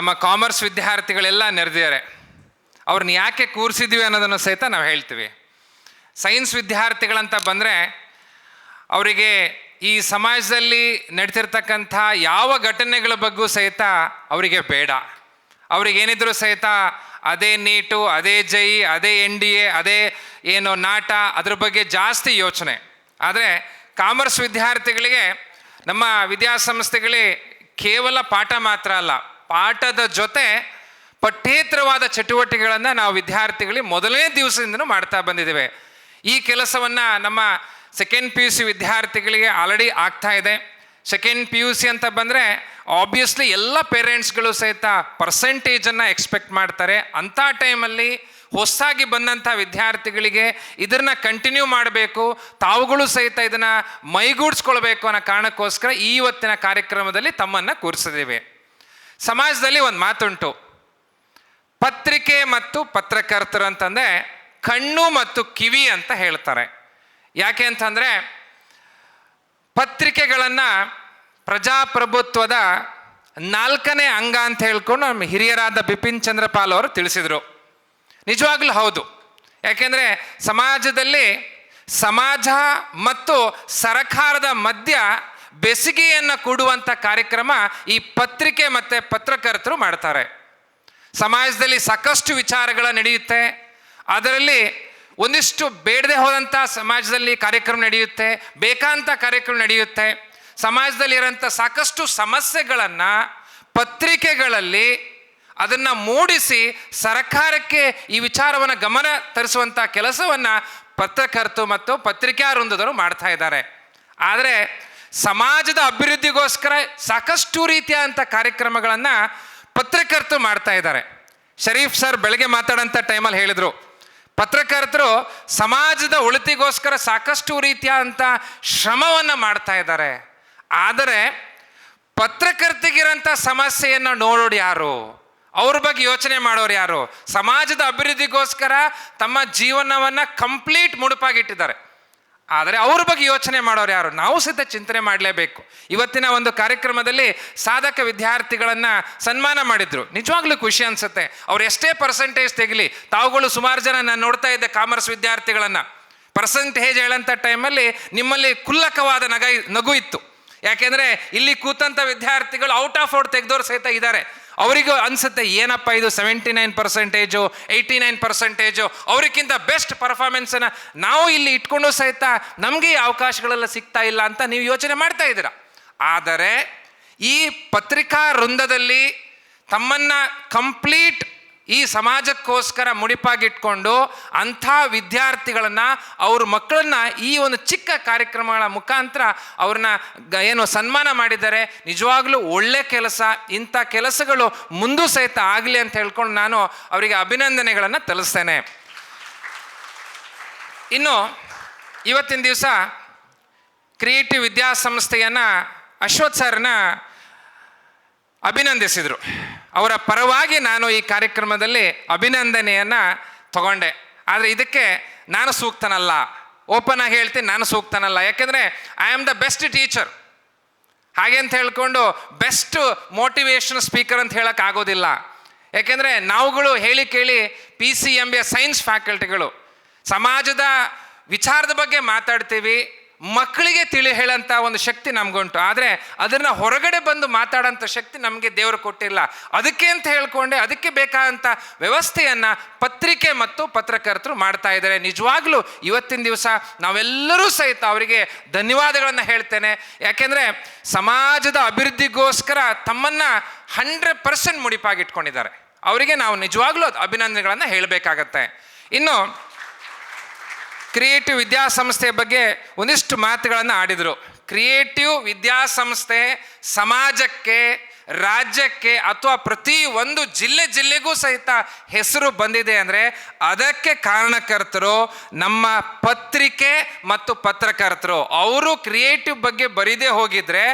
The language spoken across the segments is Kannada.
ನಮ್ಮ ಕಾಮರ್ಸ್ ವಿದ್ಯಾರ್ಥಿಗಳೆಲ್ಲ ನೆರೆದಿದ್ದಾರೆ. ಅವ್ರನ್ನ ಯಾಕೆ ಕೂರಿಸಿದ್ವಿ ಅನ್ನೋದನ್ನು ಸಹಿತ ನಾವು ಹೇಳ್ತೀವಿ. ಸೈನ್ಸ್ ವಿದ್ಯಾರ್ಥಿಗಳಂತ ಬಂದರೆ ಅವರಿಗೆ ಈ ಸಮಾಜದಲ್ಲಿ ನಡೀತಿರ್ತಕ್ಕಂಥ ಯಾವ ಘಟನೆಗಳ ಬಗ್ಗೂ ಸಹಿತ ಅವರಿಗೆ ಬೇಡ. ಅವ್ರಿಗೇನಿದ್ರು ಸಹಿತ ಅದೇ ನೀಟು, ಅದೇ ಜೈ, ಅದೇ NDA, ಅದೇ ಏನು ನಾಟ, ಅದ್ರ ಬಗ್ಗೆ ಜಾಸ್ತಿ ಯೋಚನೆ. ಆದರೆ ಕಾಮರ್ಸ್ ವಿದ್ಯಾರ್ಥಿಗಳಿಗೆ ನಮ್ಮ ವಿದ್ಯಾಸಂಸ್ಥೆಗಳೇ ಕೇವಲ ಪಾಠ ಮಾತ್ರ ಅಲ್ಲ, ಪಾಠದ ಜೊತೆ ಪಠ್ಯೇತರವಾದ ಚಟುವಟಿಕೆಗಳನ್ನು ನಾವು ವಿದ್ಯಾರ್ಥಿಗಳಿಗೆ ಮೊದಲನೇ ದಿವಸದಿಂದನೂ ಮಾಡ್ತಾ ಬಂದಿದ್ದೇವೆ. ಈ ಕೆಲಸವನ್ನು ನಮ್ಮ ಸೆಕೆಂಡ್ PUC ವಿದ್ಯಾರ್ಥಿಗಳಿಗೆ ಆಲ್ರೆಡಿ ಆಗ್ತಾ ಇದೆ. ಸೆಕೆಂಡ್ PUC ಅಂತ ಬಂದರೆ ಆಬ್ವಿಯಸ್ಲಿ ಎಲ್ಲ ಪೇರೆಂಟ್ಸ್ಗಳು ಸಹಿತ ಪರ್ಸೆಂಟೇಜನ್ನು ಎಕ್ಸ್ಪೆಕ್ಟ್ ಮಾಡ್ತಾರೆ. ಅಂಥ ಟೈಮಲ್ಲಿ ಹೊಸದಾಗಿ ಬಂದಂಥ ವಿದ್ಯಾರ್ಥಿಗಳಿಗೆ ಇದನ್ನು ಕಂಟಿನ್ಯೂ ಮಾಡಬೇಕು, ತಾವುಗಳು ಸಹಿತ ಇದನ್ನು ಮೈಗೂಡಿಸ್ಕೊಳ್ಬೇಕು ಅನ್ನೋ ಕಾರಣಕ್ಕೋಸ್ಕರ ಇವತ್ತಿನ ಕಾರ್ಯಕ್ರಮದಲ್ಲಿ ತಮ್ಮನ್ನು ಕೂರಿಸಿದ್ದೇವೆ. ಸಮಾಜದಲ್ಲಿ ಒಂದು ಮಾತುಂಟು, ಪತ್ರಿಕೆ ಮತ್ತು ಪತ್ರಕರ್ತರು ಅಂತಂದರೆ ಕಣ್ಣು ಮತ್ತು ಕಿವಿ ಅಂತ ಹೇಳ್ತಾರೆ. ಯಾಕೆ ಅಂತಂದರೆ ಪತ್ರಿಕೆಗಳನ್ನು ಪ್ರಜಾಪ್ರಭುತ್ವದ 4ನೇ ಅಂಗ ಅಂತ ಹೇಳ್ಕೊಂಡು ನಮ್ಮ ಹಿರಿಯರಾದ ಬಿಪಿನ್ ಚಂದ್ರಪಾಲ್ ಅವರು ತಿಳಿಸಿದರು. ನಿಜವಾಗ್ಲೂ ಹೌದು. ಯಾಕೆಂದರೆ ಸಮಾಜದಲ್ಲಿ ಸಮಾಜ ಮತ್ತು ಸರಕಾರದ ಮಧ್ಯ ಬೆಸುಗೆಯನ್ನು ಕೂಡುವಂಥ ಕಾರ್ಯಕ್ರಮ ಈ ಪತ್ರಿಕೆ ಮತ್ತು ಪತ್ರಕರ್ತರು ಮಾಡ್ತಾರೆ. ಸಮಾಜದಲ್ಲಿ ಸಾಕಷ್ಟು ವಿಚಾರಗಳ ನಡೆಯುತ್ತೆ. ಅದರಲ್ಲಿ ಒಂದಿಷ್ಟು ಬೇಡದೆ ಹೋದಂಥ ಸಮಾಜದಲ್ಲಿ ಕಾರ್ಯಕ್ರಮ ನಡೆಯುತ್ತೆ, ಬೇಕಾದಂಥ ಕಾರ್ಯಕ್ರಮ ನಡೆಯುತ್ತೆ. ಸಮಾಜದಲ್ಲಿರೋಂಥ ಸಾಕಷ್ಟು ಸಮಸ್ಯೆಗಳನ್ನು ಪತ್ರಿಕೆಗಳಲ್ಲಿ ಅದನ್ನು ಮೂಡಿಸಿ ಸರ್ಕಾರಕ್ಕೆ ಈ ವಿಚಾರವನ್ನು ಗಮನ ತರಿಸುವಂಥ ಕೆಲಸವನ್ನು ಪತ್ರಕರ್ತರು ಮತ್ತು ಪತ್ರಿಕಾ ವೃಂದದವರು ಮಾಡ್ತಾ ಇದ್ದಾರೆ. ಆದರೆ ಸಮಾಜದ ಅಭಿವೃದ್ಧಿಗೋಸ್ಕರ ಸಾಕಷ್ಟು ರೀತಿಯಾದಂಥ ಕಾರ್ಯಕ್ರಮಗಳನ್ನು ಪತ್ರಕರ್ತರು ಮಾಡ್ತಾ ಇದ್ದಾರೆ. ಶರೀಫ್ ಸರ್ ಬೆಳಗ್ಗೆ ಮಾತಾಡೋಂಥ ಟೈಮಲ್ಲಿ ಹೇಳಿದರು, ಪತ್ರಕರ್ತರು ಸಮಾಜದ ಒಳಿತಿಗೋಸ್ಕರ ಸಾಕಷ್ಟು ರೀತಿಯಾದಂಥ ಶ್ರಮವನ್ನು ಮಾಡ್ತಾ ಇದ್ದಾರೆ. ಆದರೆ ಪತ್ರಕರ್ತಿಗಿರೋಂಥ ಸಮಸ್ಯೆಯನ್ನು ನೋಡೋರು ಯಾರು? ಅವ್ರ ಬಗ್ಗೆ ಯೋಚನೆ ಮಾಡೋರು ಯಾರು? ಸಮಾಜದ ಅಭಿವೃದ್ಧಿಗೋಸ್ಕರ ತಮ್ಮ ಜೀವನವನ್ನು ಕಂಪ್ಲೀಟ್ ಮುಡುಪಾಗಿಟ್ಟಿದ್ದಾರೆ. ಆದರೆ ಅವ್ರ ಬಗ್ಗೆ ಯೋಚನೆ ಮಾಡೋರು ಯಾರು? ನಾವು ಸಹಿತ ಚಿಂತನೆ ಮಾಡಲೇಬೇಕು. ಇವತ್ತಿನ ಒಂದು ಕಾರ್ಯಕ್ರಮದಲ್ಲಿ ಸಾಧಕ ವಿದ್ಯಾರ್ಥಿಗಳನ್ನು ಸನ್ಮಾನ ಮಾಡಿದ್ರು. ನಿಜವಾಗ್ಲೂ ಖುಷಿ ಅನಿಸುತ್ತೆ. ಅವ್ರು ಎಷ್ಟೇ ಪರ್ಸೆಂಟೇಜ್ ತೆಗಲಿ, ತಾವುಗಳು ಸುಮಾರು ಜನ ನಾನು ನೋಡ್ತಾ ಇದ್ದೆ ಕಾಮರ್ಸ್ ವಿದ್ಯಾರ್ಥಿಗಳನ್ನು ಪರ್ಸೆಂಟೇಜ್ ಹೇಳೋಂಥ ಟೈಮಲ್ಲಿ ನಿಮ್ಮಲ್ಲಿ ಕುಲ್ಲಕವಾದ ನಗು ಇತ್ತು. ಯಾಕೆಂದರೆ ಇಲ್ಲಿ ಕೂತಂಥ ವಿದ್ಯಾರ್ಥಿಗಳು ಔಟ್ ಆಫ್ ಔಟ್ ತೆಗೆದವ್ರು ಸಹಿತ ಇದ್ದಾರೆ. ಅವರಿಗೂ ಅನಿಸುತ್ತೆ, ಏನಪ್ಪ ಇದು 79%, 89%, ಅವರಿಗಿಂತ ಬೆಸ್ಟ್ ಪರ್ಫಾರ್ಮೆನ್ಸನ್ನು ನಾವು ಇಲ್ಲಿ ಇಟ್ಕೊಂಡು ಸಹಿತ ನಮಗೆ ಈ ಅವಕಾಶಗಳೆಲ್ಲ ಸಿಗ್ತಾ ಇಲ್ಲ ಅಂತ ನೀವು ಯೋಚನೆ ಮಾಡ್ತಾ ಇದ್ದೀರಾ. ಆದರೆ ಈ ಪತ್ರಿಕಾ ವೃಂದದಲ್ಲಿ ತಮ್ಮನ್ನು ಕಂಪ್ಲೀಟ್ ಈ ಸಮಾಜಕ್ಕೋಸ್ಕರ ಮುಡಿಪಾಗಿಟ್ಕೊಂಡು ಅಂಥ ವಿದ್ಯಾರ್ಥಿಗಳನ್ನು, ಅವ್ರ ಮಕ್ಕಳನ್ನ ಈ ಒಂದು ಚಿಕ್ಕ ಕಾರ್ಯಕ್ರಮಗಳ ಮುಖಾಂತರ ಅವ್ರನ್ನ ಏನು ಸನ್ಮಾನ ಮಾಡಿದ್ದಾರೆ. ನಿಜವಾಗ್ಲೂ ಒಳ್ಳೆ ಕೆಲಸ. ಇಂಥ ಕೆಲಸಗಳು ಮುಂದೂ ಸಹಿತ ಆಗಲಿ ಅಂತ ಹೇಳ್ಕೊಂಡು ನಾನು ಅವರಿಗೆ ಅಭಿನಂದನೆಗಳನ್ನು ತಿಳಿಸ್ತೇನೆ. ಇನ್ನು ಇವತ್ತಿನ ದಿವಸ ಕ್ರಿಯೇಟಿವ್ ವಿದ್ಯಾಸಂಸ್ಥೆಯನ್ನು ಅಶ್ವಥ್ ಸರ್ನ ಅಭಿನಂದಿಸಿದರು. ಅವರ ಪರವಾಗಿ ನಾನು ಈ ಕಾರ್ಯಕ್ರಮದಲ್ಲಿ ಅಭಿನಂದನೆಯನ್ನು ತಗೊಂಡೆ. ಆದರೆ ಇದಕ್ಕೆ ನಾನು ಸೂಕ್ತನಲ್ಲ, ಓಪನ್ ಆಗಿ ಹೇಳ್ತೀನಿ, ನಾನು ಸೂಕ್ತನಲ್ಲ. ಯಾಕೆಂದರೆ I am the best teacher. ಹಾಗೆ ಅಂತ ಹೇಳ್ಕೊಂಡು ಬೆಸ್ಟ್ ಮೋಟಿವೇಶನ್ ಸ್ಪೀಕರ್ ಅಂತ ಹೇಳೋಕ್ಕಾಗೋದಿಲ್ಲ. ಯಾಕೆಂದರೆ ನಾವುಗಳು ಹೇಳಿ ಕೇಳಿ PCMB ಸೈನ್ಸ್ ಫ್ಯಾಕಲ್ಟಿಗಳು ಸಮಾಜದ ವಿಚಾರದ ಬಗ್ಗೆ ಮಾತಾಡ್ತೀವಿ. ಮಕ್ಕಳಿಗೆ ತಿಳಿ ಹೇಳೋಂಥ ಒಂದು ಶಕ್ತಿ ನಮಗುಂಟು. ಆದರೆ ಅದನ್ನು ಹೊರಗಡೆ ಬಂದು ಮಾತಾಡೋಂಥ ಶಕ್ತಿ ನಮಗೆ ದೇವರು ಕೊಟ್ಟಿಲ್ಲ. ಅದಕ್ಕೆ ಅಂತ ಹೇಳ್ಕೊಂಡೆ ಅದಕ್ಕೆ ಬೇಕಾದಂಥ ವ್ಯವಸ್ಥೆಯನ್ನು ಪತ್ರಿಕೆ ಮತ್ತು ಪತ್ರಕರ್ತರು ಮಾಡ್ತಾ ಇದ್ದಾರೆ. ನಿಜವಾಗ್ಲೂ ಇವತ್ತಿನ ದಿವಸ ನಾವೆಲ್ಲರೂ ಸಹಿತ ಅವರಿಗೆ ಧನ್ಯವಾದಗಳನ್ನು ಹೇಳ್ತೇನೆ. ಯಾಕೆಂದರೆ ಸಮಾಜದ ಅಭಿವೃದ್ಧಿಗೋಸ್ಕರ ತಮ್ಮನ್ನು 100% ಮುಡಿಪಾಗಿಟ್ಕೊಂಡಿದ್ದಾರೆ. ಅವರಿಗೆ ನಾವು ನಿಜವಾಗ್ಲೂ ಅಭಿನಂದನೆಗಳನ್ನು ಹೇಳಬೇಕಾಗತ್ತೆ. ಇನ್ನು ಕ್ರಿಯೇಟಿವ್ ವಿದ್ಯಾಸಂಸ್ಥೆಯ ಬಗ್ಗೆ ಒಂದಿಷ್ಟು ಮಾತುಗಳನ್ನು ಆಡಿದರು. ಕ್ರಿಯೇಟಿವ್ ವಿದ್ಯಾಸಂಸ್ಥೆ ಸಮಾಜಕ್ಕೆ, ರಾಜ್ಯಕ್ಕೆ ಅಥವಾ ಪ್ರತಿ ಒಂದು ಜಿಲ್ಲೆಗೂ ಸಹಿತ ಹೆಸರು ಬಂದಿದೆ ಅಂದರೆ ಅದಕ್ಕೆ ಕಾರಣಕರ್ತರು ನಮ್ಮ ಪತ್ರಿಕೆ ಮತ್ತು ಪತ್ರಕರ್ತರು. ಅವರು ಕ್ರಿಯೇಟಿವ್ ಬಗ್ಗೆ ಬರೀದೇ ಹೋಗಿದ್ರೆ,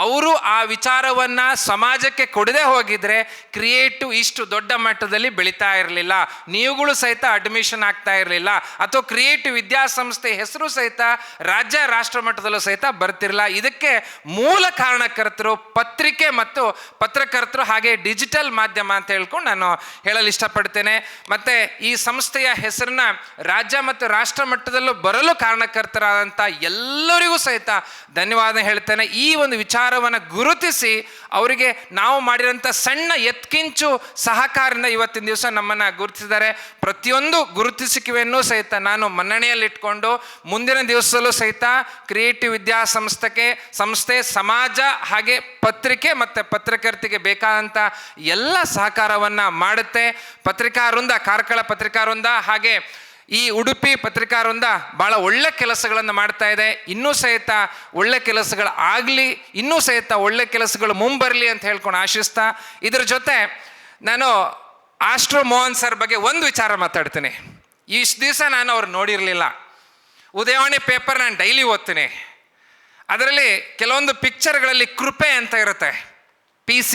ಅವರು ಆ ವಿಚಾರವನ್ನು ಸಮಾಜಕ್ಕೆ ಕೊಡದೇ ಹೋಗಿದ್ರೆ ಕ್ರಿಯೇಟಿವ್ ಇಷ್ಟು ದೊಡ್ಡ ಮಟ್ಟದಲ್ಲಿ ಬೆಳೀತಾ ಇರಲಿಲ್ಲ. ನೀವುಗಳು ಸಹಿತ ಅಡ್ಮಿಷನ್ ಆಗ್ತಾ ಇರಲಿಲ್ಲ, ಅಥವಾ ಕ್ರಿಯೇಟಿವ್ ವಿದ್ಯಾಸಂಸ್ಥೆ ಹೆಸರು ಸಹಿತ ರಾಜ್ಯ ರಾಷ್ಟ್ರ ಮಟ್ಟದಲ್ಲೂ ಸಹಿತ ಬರ್ತಿರಲಿಲ್ಲ. ಇದಕ್ಕೆ ಮೂಲ ಕಾರಣಕರ್ತರು ಪತ್ರಿಕೆ ಮತ್ತು ಪತ್ರಕರ್ತರು ಹಾಗೆ ಡಿಜಿಟಲ್ ಮಾಧ್ಯಮ ಅಂತ ಹೇಳ್ಕೊಂಡು ನಾನು ಹೇಳಲು ಇಷ್ಟಪಡ್ತೇನೆ. ಮತ್ತು ಈ ಸಂಸ್ಥೆಯ ಹೆಸರನ್ನ ರಾಜ್ಯ ಮತ್ತು ರಾಷ್ಟ್ರ ಮಟ್ಟದಲ್ಲೂ ಬರಲು ಕಾರಣಕರ್ತರಾದಂಥ ಎಲ್ಲರಿಗೂ ಸಹಿತ ಧನ್ಯವಾದ ಹೇಳ್ತೇನೆ. ಈ ಒಂದು ವಿಚಾರವನ್ನು ಗುರುತಿಸಿ ಅವರಿಗೆ ನಾವು ಮಾಡಿರೋಂಥ ಸಣ್ಣ ಎತ್ಕಿಂಚು ಸಹಕಾರದಿಂದ ಇವತ್ತಿನ ದಿವಸ ನಮ್ಮನ್ನು ಗುರುತಿಸಿದ್ದಾರೆ. ಪ್ರತಿಯೊಂದು ಗುರುತಿಸುವಿಕೆಯನ್ನು ಸಹಿತ ನಾನು ಮನ್ನಣೆಯಲ್ಲಿಟ್ಕೊಂಡು ಮುಂದಿನ ದಿವಸದಲ್ಲೂ ಸಹಿತ ಕ್ರಿಯೇಟಿವ್ ಸಂಸ್ಥೆ ಸಮಾಜ ಹಾಗೆ ಪತ್ರಿಕೆ ಮತ್ತು ಪತ್ರಕರ್ತಿಗೆ ಬೇಕಾದಂಥ ಎಲ್ಲ ಸಹಕಾರವನ್ನು ಮಾಡುತ್ತೆ. ಪತ್ರಿಕಾ ವೃಂದ, ಕಾರ್ಕಳ ಪತ್ರಿಕಾ ವೃಂದ ಹಾಗೆ ಈ ಉಡುಪಿ ಪತ್ರಿಕಾ ವೃಂದ ಭಾಳ ಒಳ್ಳೆ ಕೆಲಸಗಳನ್ನು ಮಾಡ್ತಾ ಇದೆ. ಇನ್ನೂ ಸಹಿತ ಒಳ್ಳೆ ಕೆಲಸಗಳು ಆಗಲಿ, ಇನ್ನೂ ಸಹಿತ ಒಳ್ಳೆ ಕೆಲಸಗಳು ಮುಂಬರಲಿ ಅಂತ ಹೇಳ್ಕೊಂಡು ಆಶಿಸ್ತಾ, ಇದ್ರ ಜೊತೆ ನಾನು ಆಸ್ಟ್ರೋ ಮೋಹನ್ ಸರ್ ಬಗ್ಗೆ ಒಂದು ವಿಚಾರ ಮಾತಾಡ್ತೀನಿ. ಇಷ್ಟು ದಿವಸ ನಾನು ಅವ್ರು ನೋಡಿರಲಿಲ್ಲ. ಉದಯವಾಣಿ ಪೇಪರ್ ನಾನು ಡೈಲಿ ಓದ್ತೀನಿ. ಅದರಲ್ಲಿ ಕೆಲವೊಂದು ಪಿಕ್ಚರ್ಗಳಲ್ಲಿ ಕೃಪೆ ಅಂತ ಇರುತ್ತೆ, PC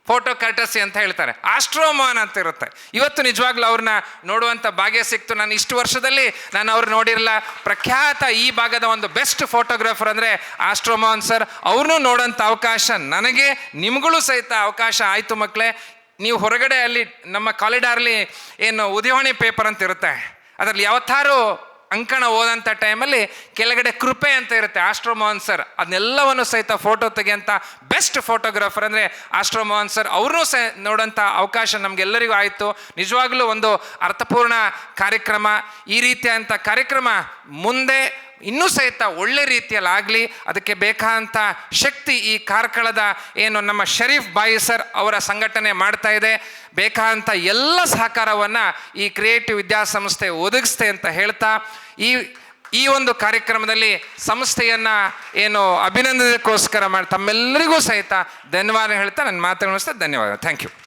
ಫೋಟೋ ಕರ್ಟಸಿ ಅಂತ ಹೇಳ್ತಾರೆ, ಆಸ್ಟ್ರೋಮೋಹನ್ ಅಂತ ಇರುತ್ತೆ. ಇವತ್ತು ನಿಜವಾಗ್ಲೂ ಅವ್ರನ್ನ ನೋಡುವಂಥ ಭಾಗ್ಯ ಸಿಕ್ತು. ನಾನು ಇಷ್ಟು ವರ್ಷದಲ್ಲಿ ನಾನು ಅವ್ರು ನೋಡಿರಲ್ಲ. ಪ್ರಖ್ಯಾತ ಈ ಭಾಗದ ಒಂದು ಬೆಸ್ಟ್ ಫೋಟೋಗ್ರಾಫರ್ ಅಂದರೆ ಆಸ್ಟ್ರೋಮೋಹನ್ ಸರ್. ಅವ್ರನ್ನೂ ನೋಡೋಂಥ ಅವಕಾಶ ನನಗೆ, ನಿಮ್ಗಳು ಸಹಿತ ಅವಕಾಶ ಆಯಿತು ಮಕ್ಕಳೇ. ನೀವು ಹೊರಗಡೆ ಅಲ್ಲಿ ನಮ್ಮ ಕಾಲಿಡಾರ್ಲಿ ಏನು ಉದಯವಾಣಿ ಪೇಪರ್ ಅಂತ ಇರುತ್ತೆ, ಅದರಲ್ಲಿ ಯಾವತ್ತಾರು ಅಂಕಣ ಓದಂಥ ಟೈಮಲ್ಲಿ ಕೆಳಗಡೆ ಕೃಪೆ ಅಂತ ಇರುತ್ತೆ, ಆಸ್ಟ್ರೋಮೋಹನ್ ಸರ್. ಅದನ್ನೆಲ್ಲವನ್ನು ಸಹಿತ ಫೋಟೋ ತೆಗೆಯೋಂಥ ಬೆಸ್ಟ್ ಫೋಟೋಗ್ರಾಫರ್ ಅಂದರೆ ಆಸ್ಟ್ರೋಮೋಹನ್ ಸರ್. ಅವ್ರನ್ನೂ ನೋಡೋಂಥ ಅವಕಾಶ ನಮಗೆಲ್ಲರಿಗೂ ಆಯಿತು. ನಿಜವಾಗ್ಲೂ ಒಂದು ಅರ್ಥಪೂರ್ಣ ಕಾರ್ಯಕ್ರಮ. ಈ ರೀತಿಯಾದಂಥ ಕಾರ್ಯಕ್ರಮ ಮುಂದೆ ಇನ್ನೂ ಸಹಿತ ಒಳ್ಳೆ ರೀತಿಯಲ್ಲಿ ಆಗಲಿ, ಅದಕ್ಕೆ ಬೇಕಾದಂಥ ಶಕ್ತಿ ಈ ಕಾರ್ಕಳದ ಏನು ನಮ್ಮ ಶರೀಫ್ ಬಾಯಿ ಸರ್ ಅವರ ಸಂಘಟನೆ ಮಾಡ್ತಾ ಇದೆ. ಬೇಕಾದಂಥ ಎಲ್ಲ ಸಹಕಾರವನ್ನು ಈ ಕ್ರಿಯೇಟಿವ್ ವಿದ್ಯಾಸಂಸ್ಥೆ ಒದಗಿಸ್ತೆ ಅಂತ ಹೇಳ್ತಾ, ಈ ಒಂದು ಕಾರ್ಯಕ್ರಮದಲ್ಲಿ ಸಂಸ್ಥೆಯನ್ನು ಏನು ಅಭಿನಂದನೆಗೋಸ್ಕರ ಮಾಡಿ ತಮ್ಮೆಲ್ಲರಿಗೂ ಸಹಿತ ಧನ್ಯವಾದ ಹೇಳ್ತಾ ನನ್ನ ಮಾತನ್ನು ಮುಗಿಸ್ತಾ ಧನ್ಯವಾದ. Thank you.